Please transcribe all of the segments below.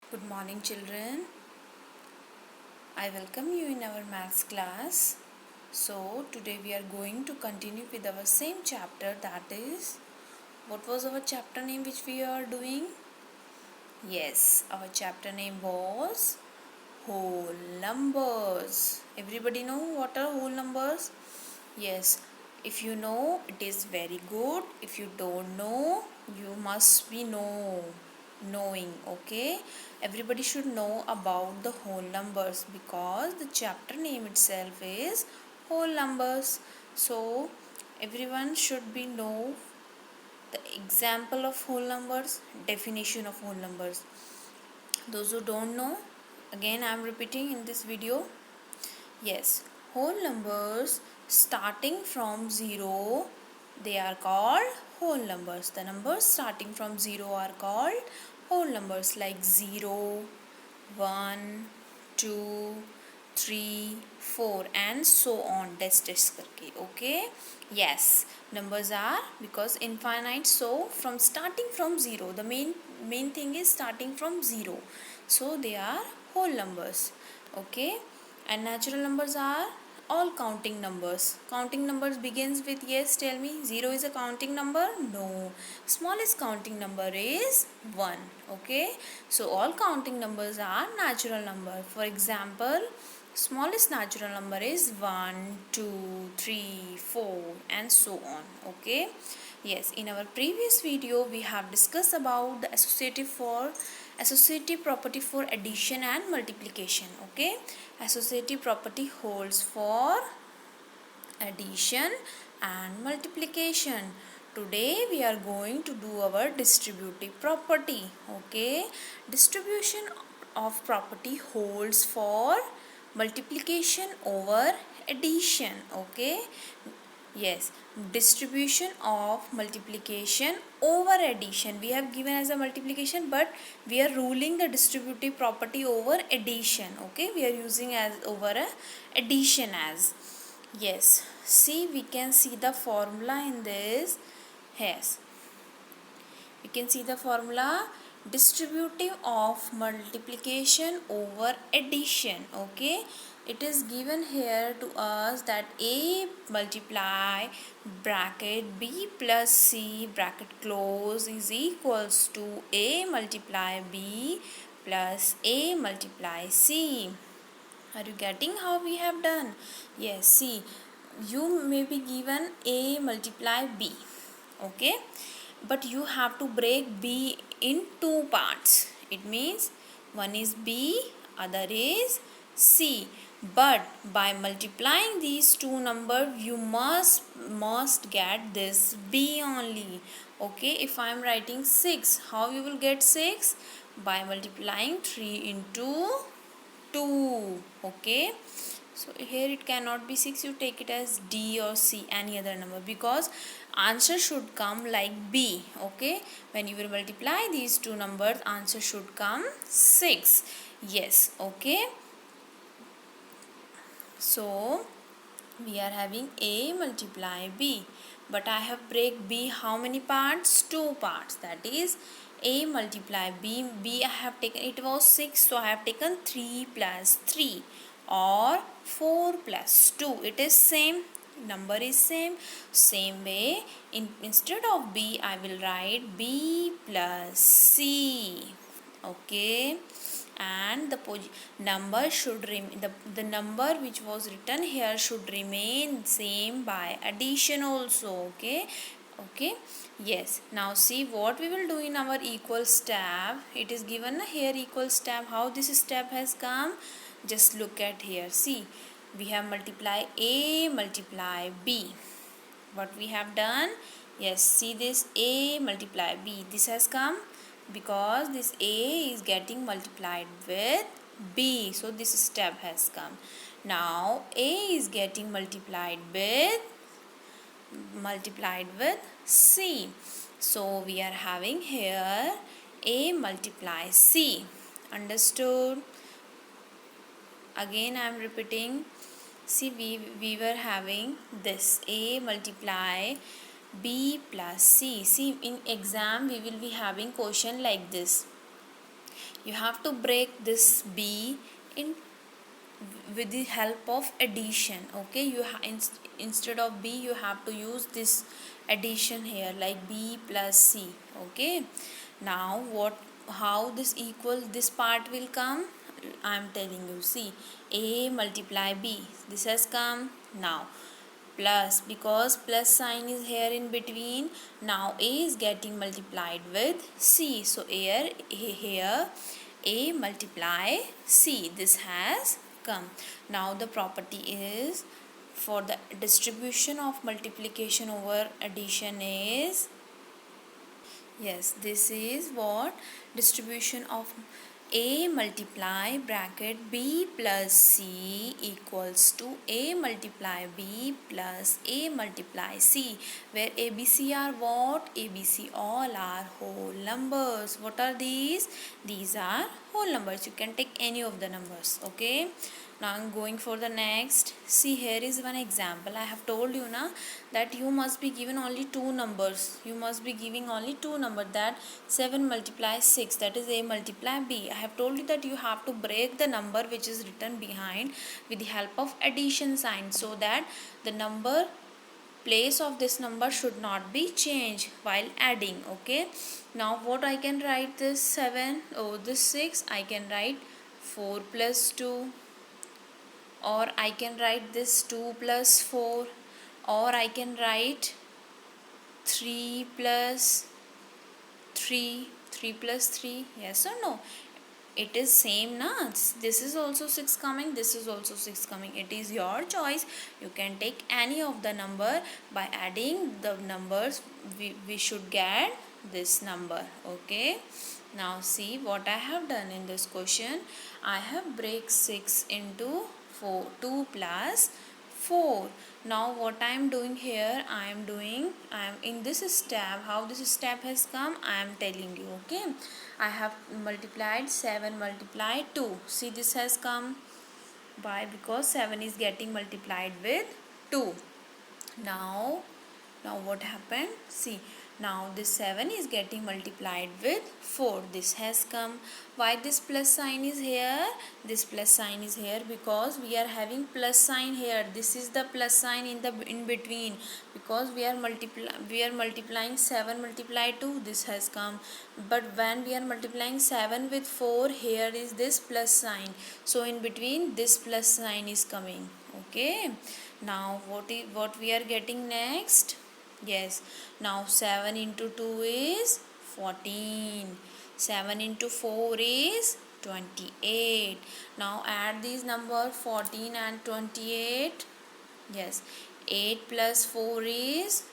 Good morning, children. I welcome you in our maths class. So, today we are going to continue with our same chapter, that is, what was our chapter name which we are doing? Yes, our chapter name was whole numbers. Everybody know what are whole numbers? Yes, if you know, it is very good. If you don't know, you must be knowing. Okay, everybody should know about the whole numbers because the chapter name itself is whole numbers. So everyone should be know the example of whole numbers, definition of whole numbers. Those who don't know, again I am repeating in this video. Yes, whole numbers starting from 0, they are called whole numbers. The numbers starting from 0 are called whole numbers like 0, 1, 2, 3, 4 and so on. Dash करके. Okay. Yes, numbers are because infinite, so from starting from 0, the main thing is starting from 0, so they are whole numbers. Okay. And natural numbers are all counting numbers. Counting numbers begins with, yes, tell me, 0 is a counting number? No. Smallest counting number is 1. Okay. So all counting numbers are natural number. For example, smallest natural number is 1, 2, 3, 4 and so on. Okay. Yes, in our previous video we have discussed about the associative property for addition and multiplication. Okay, associative property holds for addition and multiplication. Today we are going to do our distributive property. Okay, distribution of property holds for multiplication over addition. Okay, yes, distribution of multiplication over addition. We have given as a multiplication, but we are ruling the distributive property over addition. Okay, we are using as over a addition as. Yes, see, we can see the formula in this. Yes, we can see the formula, distributive of multiplication over addition. Okay, it is given here to us that a multiply bracket b plus c bracket close is equals to a multiply b plus a multiply c. Are you getting how we have done? Yes, see, you may be given a multiply b. Okay, but you have to break b in two parts. It means one is b, other is c. But by multiplying these two numbers, you must get this b only. Okay, if I am writing 6, how you will get 6? By multiplying 3 into 2. Okay, so here it cannot be 6, you take it as d or c, any other number, because answer should come like b. Okay, when you will multiply these two numbers, answer should come 6. Yes. Okay, so we are having a multiply b, but I have break b how many parts? 2 parts. That is a multiply b I have taken, it was 6, so I have taken 3 plus 3 or 4 plus 2. It is same, number is same way. Instead of b I will write b plus c. Okay, and the number should the number which was written here should remain same by addition also. Okay. Okay, yes, now see what we will do in our equal step. It is given here equal step. How this step has come, just look at here. See, we have multiply a multiply b. What we have done, yes, see this a multiply b, this has come because this a is getting multiplied with b, so this step has come. Now a is getting multiplied with c, so we are having here a multiply c. Understood? Again I am repeating. See, we were having this a multiply b plus c. See, in exam we will be having question like this. you have to break this b in with the help of addition. Okay, instead of b you have to use this addition here, like b plus c. Okay, now how this equal this part will come, I am telling you. See, a multiply b, this has come. Now plus, because plus sign is here in between, now a is getting multiplied with c. So here a multiply c, this has come. Now the property is, for the distribution of multiplication over addition is, yes, this is what distribution of a multiply bracket b plus c equals to a multiply b plus a multiply c, where abc are what? Abc all are whole numbers. What are these? These are whole numbers. You can take any of the numbers. Okay, now I'm going for the next. See, here is one example. I have told you na that you must be given only two numbers. You must be giving only two numbers, that 7 multiply 6, that is a multiply b. I have told you that you have to break the number which is written behind with the help of addition sign, so that the number place of this number should not be changed while adding. Okay, now what I can write, this 7, oh this 6, I can write 4 plus 2, or I can write this 2 plus 4, or I can write 3 plus 3, 3 plus 3, yes or no? It is same na, this is also 6 coming, this is also 6 coming. It is your choice. You can take any of the number. By adding the numbers we should get this number. Okay, now see what I have done in this question. I have break 6 into 4, 2 plus 4. Now what I am doing here, I am in this step. How this step has come, I am telling you. Okay, I have multiplied 7 multiply 2. See, this has come. Why? Because 7 is getting multiplied with 2. Now what happened? See, now this 7 is getting multiplied with 4. This has come. Why this plus sign is here? This plus sign is here because we are having plus sign here. This is the plus sign in between, because we are multiplying 7 multiply 2. This has come. But when we are multiplying 7 with 4, here is this plus sign. So in between this plus sign is coming. Okay, now what we are getting next? Yes, now 7 into 2 is 14. 7 into 4 is 28. Now add these numbers 14 and 28. Yes, 8 plus 4 is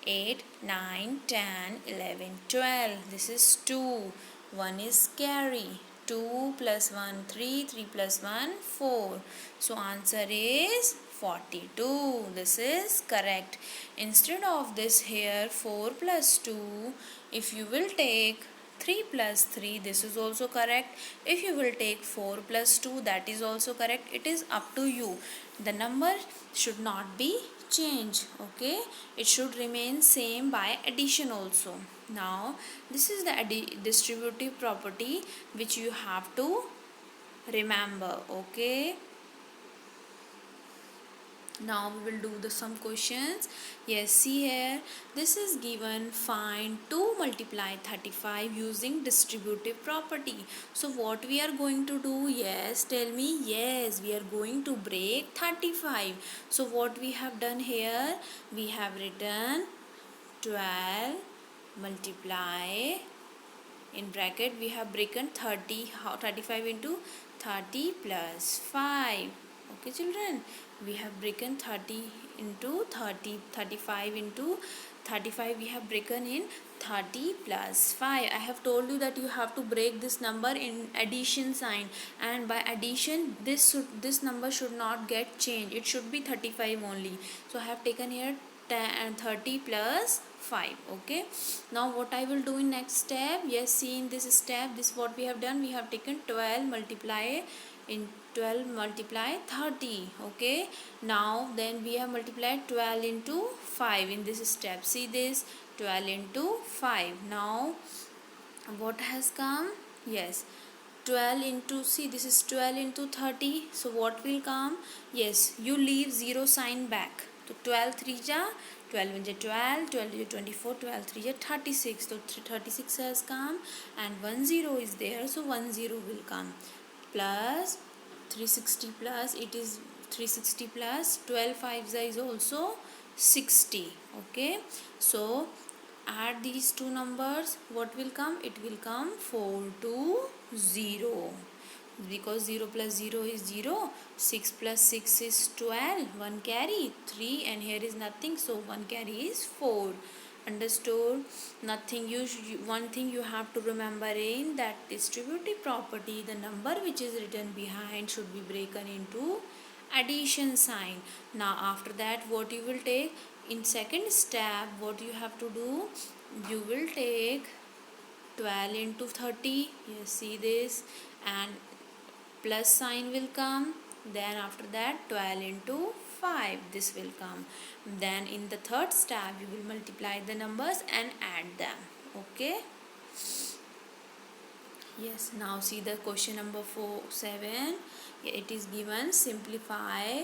8, 9, 10, 11, 12. This is 2. 1 is carry. 2 plus 1, 3. 3 plus 1, 4. So answer is 42. This is correct. Instead of this here 4 plus 2, if you will take 3 plus 3, this is also correct. If you will take 4 plus 2, that is also correct. It is up to you. The number should not be changed. Okay, it should remain same by addition also. Now this is the distributive property which you have to remember. Okay, now we will do some questions. Yes, see here, this is given, find 2 multiply 35 using distributive property. So what we are going to do? Yes, tell me. Yes, we are going to break 35. So what we have done here, we have written 12 multiply, in bracket we have broken 35 into 30 plus 5. Okay children, we have broken 30 into 30, 35 into 35 we have broken in 30 plus 5. I have told you that you have to break this number in addition sign, and by addition this number should not get changed. It should be 35 only. So I have taken here 30 plus 5. Okay, now what I will do in next step? Yes, see, in this step, this what we have done, we have taken 12 multiply in 12 multiply 30. Okay, now then we have multiplied 12 into 5 in this step. See this, 12 into 5. Now what has come? Yes, 12 into, see this is 12 into 30, so what will come? Yes, you leave 0 sign back. So 12 3 ja 12 1 ja 12, 12 ja 24, 12 3 ja 36. So 36 has come and 1 0 is there, so 1 0 will come. Plus 360 plus, it is 360 plus 12 5 is also 60. Okay, so add these two numbers, what will come? It will come 4 to 0, because 0 plus 0 is 0, 6 plus 6 is 12, 1 carry 3, and here is nothing, so 1 carry is 4. Understood? Nothing. One thing you have to remember in that distributive property, the number which is written behind should be broken into addition sign. Now after that, what you will take in second step, what you have to do, you will take 12 into 30, you see this, and plus sign will come. Then after that 12 into 5, this will come. Then in the third step you will multiply the numbers and add them. Okay, yes. Now see the question number 7. It is given, simplify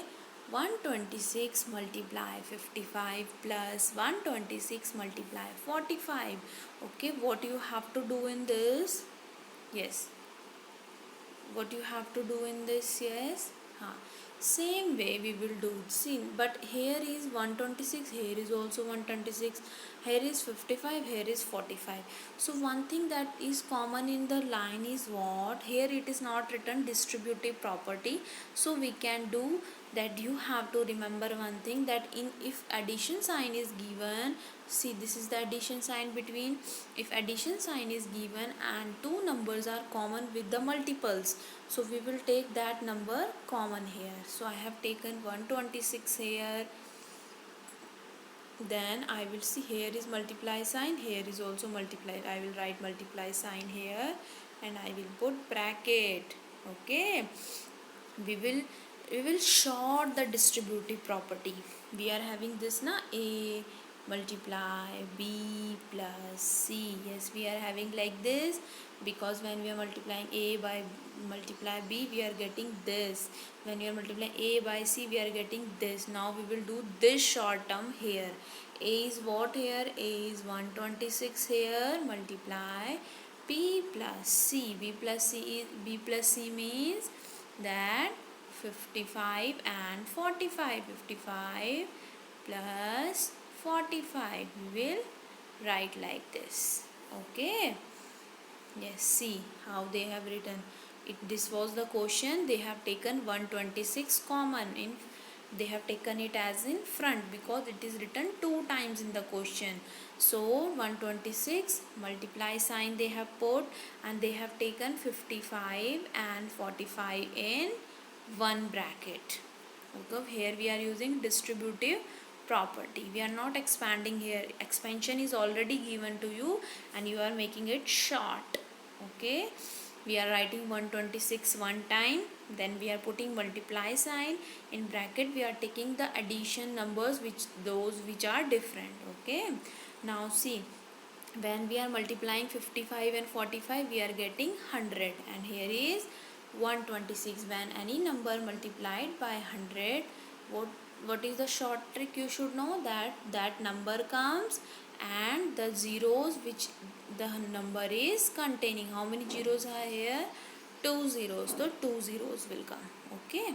126 multiply 55 plus 126 multiply 45. Okay, what you have to do in this? Yes, what you have to do in this? Yes, same way we will do. See, but here is 126, here is also 126, here is 55, here is 45. So one thing that is common in the line is what? Here it is not written distributive property, so we can do that. You have to remember one thing, that in if addition sign is given, see this is the addition sign between, if addition sign is given and two numbers are common with the multiples, so we will take that number common here. So I have taken 126 here, then I will see here is multiply sign, here is also multiply. I will write multiply sign here and I will put bracket. Okay, we will short the distributive property. We are having this na, a multiply b plus c. Yes, we are having like this, because when we are multiplying a by multiply b, we are getting this. When we are multiplying a by c, we are getting this. Now we will do this short term here. A is what here? A is 126 here, multiply b plus c. B plus c means that 55 and 45. 55 plus 45, we will write like this. Okay, yes, see how they have written it. This was the question. They have taken 126 common in, they have taken it as in front because it is written two times in the question. So 126 multiply sign they have put, and they have taken 55 and 45 in one bracket. Okay, here we are using distributive property. We are not expanding here. Expansion is already given to you and you are making it short. Okay, we are writing 126 one time, then we are putting multiply sign in bracket. We are taking the addition numbers, which are different. Okay, now see, when we are multiplying 55 and 45, we are getting 100, and here is 126. When any number multiplied by 100, what is the short trick you should know? That number comes and the zeros which the number is containing. How many zeros are here? 2 zeros. So 2 zeros will come. Okay,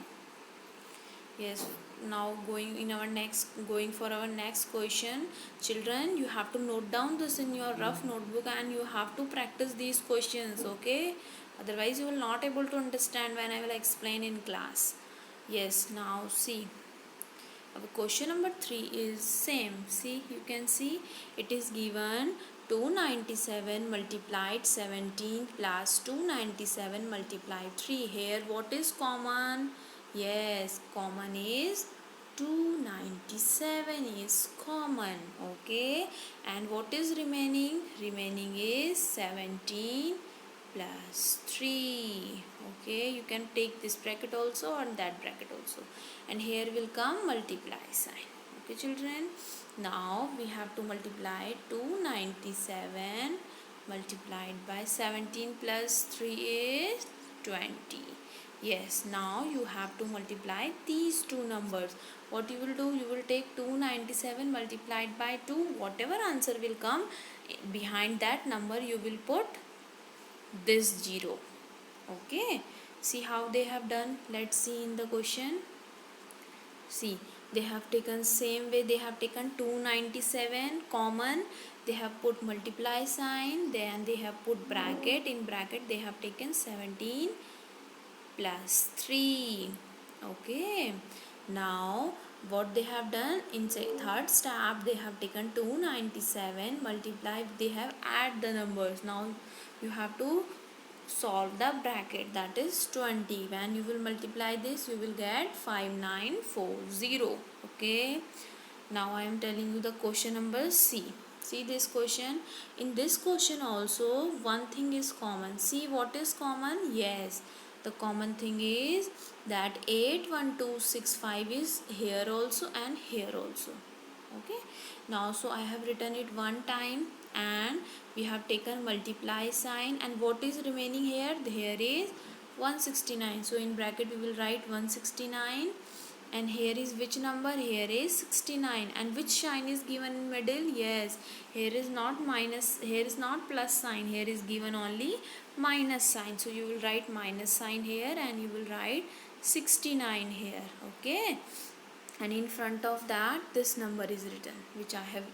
yes. Now going for our next question, children, you have to note down this in your rough notebook and you have to practice these questions. Okay, otherwise you will not able to understand when I will explain in class. Yes, now see, our question number 3 is same. See, you can see it is given 297 multiplied 17 plus 297 multiplied 3. Here what is common? Yes, common is 297 is common. Okay, and what is remaining? Remaining is 17 plus 3. Okay, you can take this bracket also and that bracket also, and here will come multiply sign. Okay children, now we have to multiply 297 multiplied by 17 plus 3 is 20. Yes, now you have to multiply these two numbers. What you will do, you will take 297 multiplied by 2. Whatever answer will come behind that number, you will put this 0. Okay, see how they have done. Let's see in the question. See, they have taken same way. They have taken 297 common, they have put multiply sign, then they have put bracket. In bracket they have taken 17 plus 3. Okay, now what they have done in third step, they have taken 297 multiply, they have add the numbers. Now you have to solve the bracket, that is 20. When you will multiply this, you will get 5940. Okay, now I am telling you the question number C. See this question. In this question also one thing is common. See what is common? Yes, the common thing is that 81265 is here also and here also. Okay, now so I have written it one time and we have taken multiply sign, and what is remaining here? Here is 169. So in bracket we will write 169, and here is which number? Here is 69. And which sign is given in middle? Yes, here is not minus, here is not plus sign, here is given only minus sign. So you will write minus sign here and you will write 69 here. Okay, and in front of that this number is written, which I have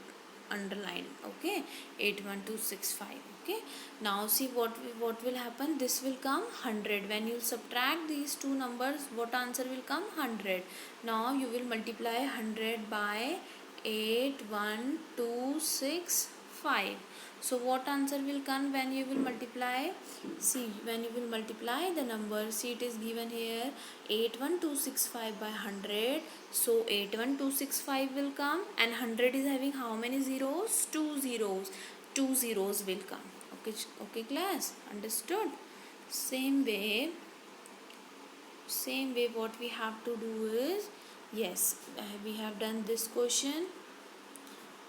underlined. Okay, 81265. Okay, now see what will happen. This will come 100. When you subtract these two numbers, what answer will come? 100. Now you will multiply 100 by 81265. So what answer will come when you will multiply? See, when you will multiply the number, see it is given here 81265 by 100. So 81265 will come, and 100 is having how many zeros? 2 zeros. 2 zeros will come. Okay, okay class, understood? Same way what we have to do is, yes, we have done this question,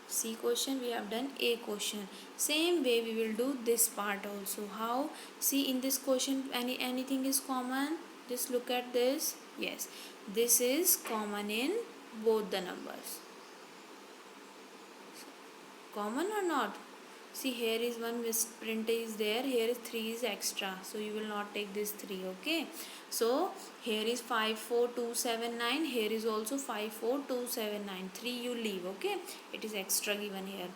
C question, we have done A question. Same way we will do this part also. How? See, in this question anything is common. Just look at this. Yes, this is common in both the numbers. Common or not? See, here is one misprint is there, here is 3 is extra, so you will not take this 3. Okay, so here is 54279, here is also 54279, 3 you leave. Okay, it is extra given here.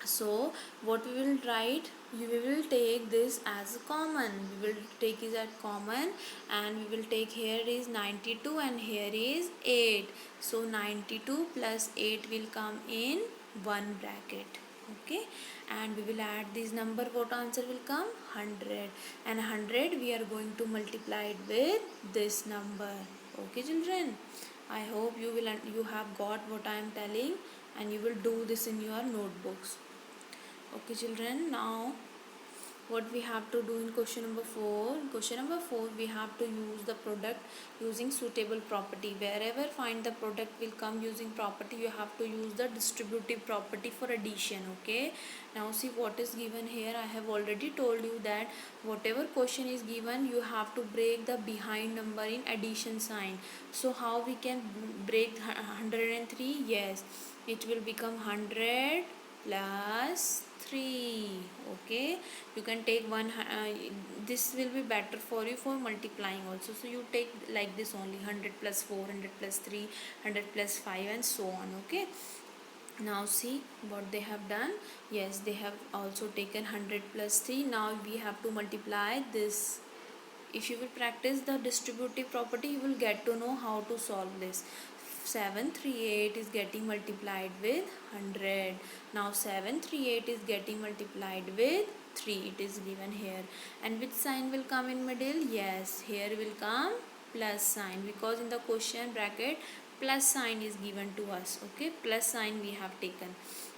So what we will write, we will take this as common, we will take it as common, and we will take, here is 92 and here is 8. So 92 plus 8 will come in one bracket. Okay, and we will add this number. What answer will come? 100. And 100 we are going to multiply it with this number. Okay children, I hope you have got what I am telling, and you will do this in your notebooks. Okay children, now what we have to do in question number 4? In question number 4 we have to use the product using suitable property. Wherever find the product will come using property, you have to use the distributive property for addition. Okay, now see what is given here. I have already told you that whatever question is given, you have to break the behind number in addition sign. So how we can break 103? Yes, it will become 100 plus 3. Okay, you can take one, this will be better for you for multiplying also. So you take like this only, 100 plus 4, 100 plus 3, 100 plus 5, and so on. Okay, now see what they have done. Yes, they have also taken 100 plus 3. Now we have to multiply this. If you will practice the distributive property, you will get to know how to solve this. 738 is getting multiplied with 100. Now 738 is getting multiplied with 3. It is given here. And which sign will come in middle? Yes, here will come plus sign, because in the question bracket plus sign is given to us. Okay, plus sign we have taken.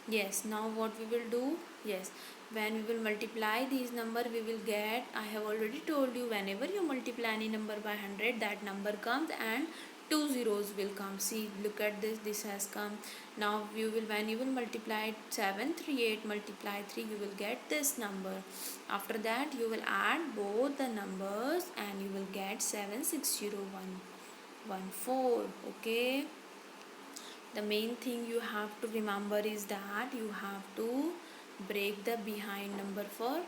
Yes, now what we will do? Yes, when we will multiply these number, we will get, I have already told you, whenever you multiply any number by 100, that number comes and two zeros will come. See, look at this, this has come. Now you will, when you will multiply 738 multiply 3, you will get this number. After that you will add both the numbers and you will get 760114. Okay, the main thing you have to remember is that you have to break the behind number for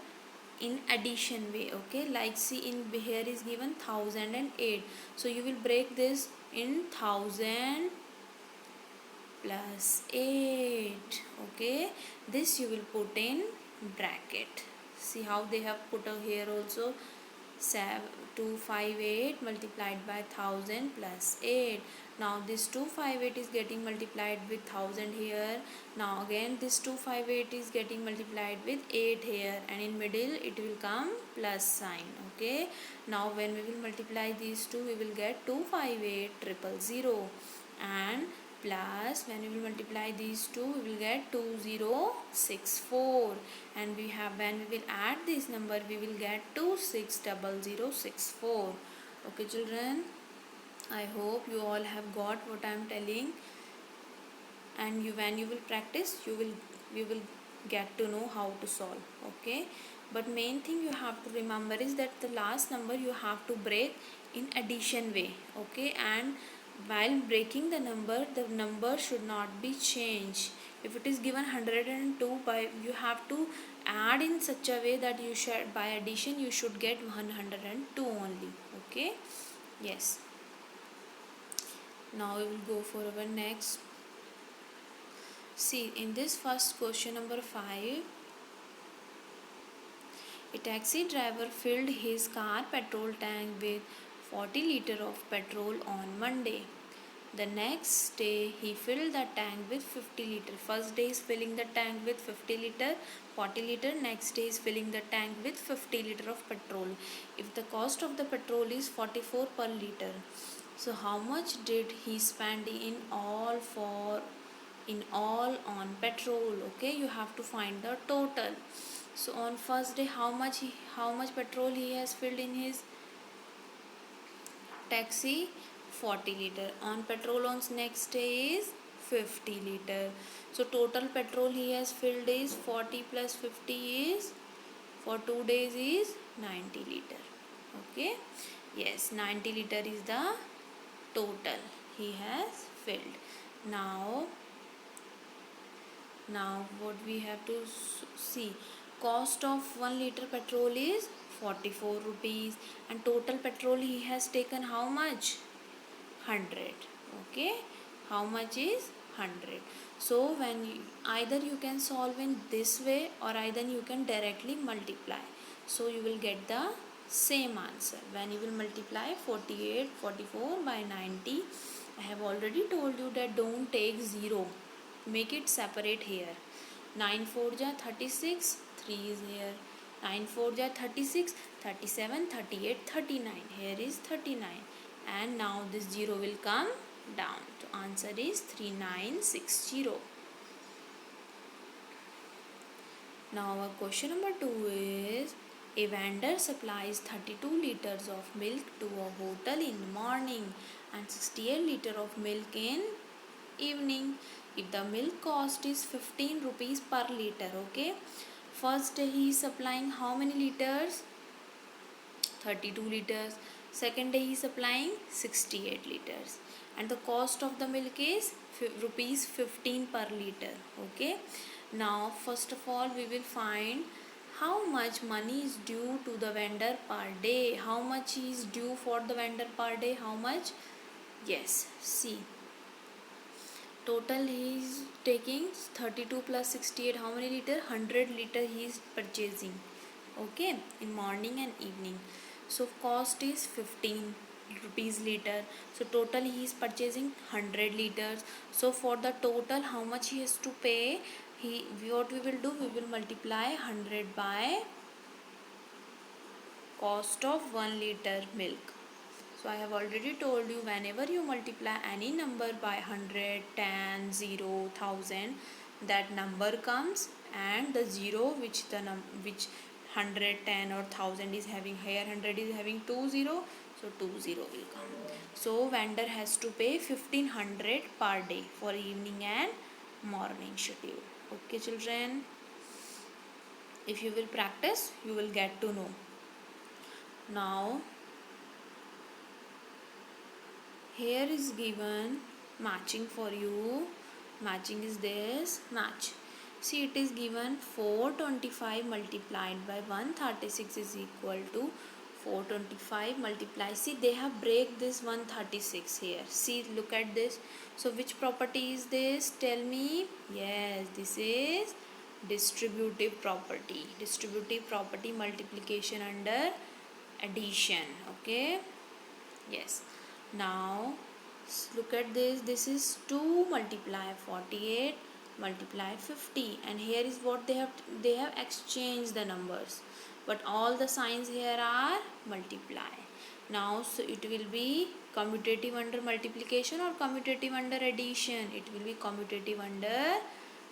in addition way. Okay, like see, in here is given 1008, so you will break this in 1000 plus 8. Okay, this you will put in bracket. See how they have put over here also, 258 multiplied by 1000 plus 8. Now this 258 is getting multiplied with 1000 here. Now again this 258 is getting multiplied with 8 here, and in middle it will come plus sign. Okay, now when we will multiply these two, we will get 258000, and plus when we will multiply these two, we will get 2064, and we have, when we will add this number, we will get 260064. Okay children, I hope you all have got what I am telling, and you, when you will practice, you will get to know how to solve. Okay, but main thing you have to remember is that the last number you have to break in addition way. Okay, and while breaking the number should not be changed. If it is given 102, by you have to add in such a way that you should, by addition you should get 102 only. Okay, yes. Now we will go for our next. See, in this first question number 5, a taxi driver filled his car petrol tank with 40 liters of petrol on Monday. The next day he filled the tank with 50 liters. First day is filling the tank with 50 liters, 40 liters. Next day is filling the tank with 50 liters of petrol. If the cost of the petrol is 44 per liter, so how much did he spend in all on petrol? Okay, you have to find the total. So on first day, how much petrol he has filled in his taxi? 40 liter. On petrol on next day is 50 liter. So total petrol he has filled is 40 plus 50 is, for 2 days is 90 liter. Okay, yes, 90 liter is the total he has filled. Now what we have to see, cost of 1 liter petrol is 44 rupees, and total petrol he has taken how much? 100. Okay, how much is 100? So when either you can solve in this way, or either you can directly multiply, so you will get the same answer. When you will multiply 44 by 90, I have already told you that don't take 0, make it separate here. 9 4 ja 36, 3 is here. 9 4 ja 36, 37, 38, 39. Here is 39. And now this 0 will come down. So answer is 3960. Now our question number 2 is, a vendor supplies 32 liters of milk to a hotel in the morning and 68 liters of milk in evening. If the milk cost is 15 rupees per liter, okay, first day he is supplying how many liters? 32 liters. Second day he is supplying 68 liters, and the cost of the milk is rupees 15 per liter. Okay, now first of all we will find how much money is due to the vendor per day. How much is due for the vendor per day? How much? Yes, see, total he is taking 32 plus 68, how many liter? 100 liter he is purchasing. Okay, in morning and evening. So cost is 15 rupees liter. So total he is purchasing 100 liters. So for the total how much he has to pay? What we will do, we will multiply 100 by cost of 1 liter milk. So I have already told you, whenever you multiply any number by 100, 10, 0, 1000, that number comes, and the 0 which 100, 10 or 1000 is having, here 100 is having 2 0, So 20 will come. So vendor has to pay 1500 per day for evening and morning schedule. Okay children, if you will practice you will get to know. Now here is given matching for you. Matching is this match. See, it is given 425 multiplied by 136 is equal to 425 multiply. See, they have break this 136 here. See, look at this. So which property is this? Tell me. Yes, this is distributive property. Distributive property, multiplication under addition. Okay. Yes. Now look at this. This is 2 multiply 48 multiply 50, and here is what they have exchanged the numbers, but all the signs here are multiply. Now so it will be commutative under multiplication or commutative under addition. It will be commutative under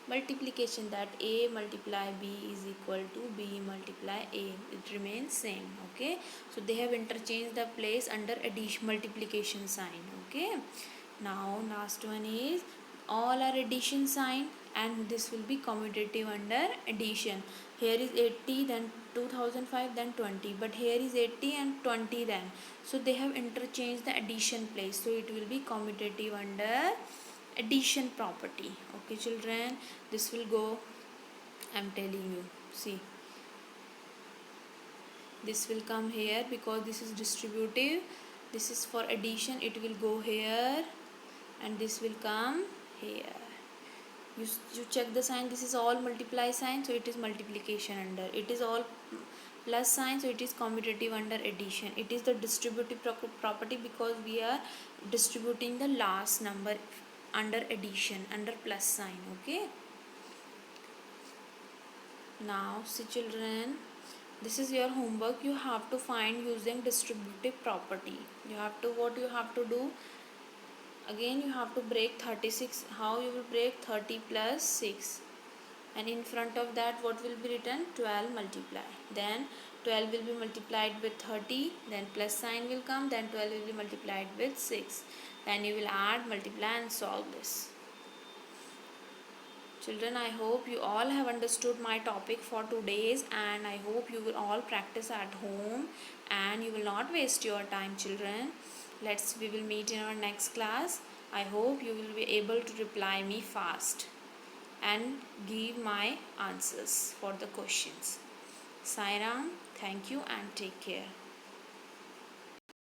multiplication, that a multiply b is equal to b multiply a. It remains same. Okay, so they have interchanged the place under addition multiplication sign. Okay, now last one is all are addition sign, and this will be commutative under addition. Here is 80, then 2005, then 20, but here is 80 and 20 then, so they have interchanged the addition place, so it will be commutative under addition property. Okay children, this will go, I'm telling you, see, this will come here because this is distributive. This is for addition, it will go here, and this will come here. You check the sign. This is all multiply sign, so it is multiplication under. It is all plus sign, so it is commutative under addition. It is the distributive property because we are distributing the last number under addition, under plus sign. Okay, now see children, this is your homework. You have to find using distributive property. You have to, what you have to do, again you have to break 36. How you will break? 30 plus 6, and in front of that what will be written? 12 multiply. Then 12 will be multiplied with 30, then plus sign will come, then 12 will be multiplied with 6, then you will add, multiply and solve this. Children, I hope you all have understood my topic for today's, and I hope you will all practice at home and you will not waste your time children. We will meet in our next class. I hope you will be able to reply me fast and give my answers for the questions. Sai Ram, thank you and take care.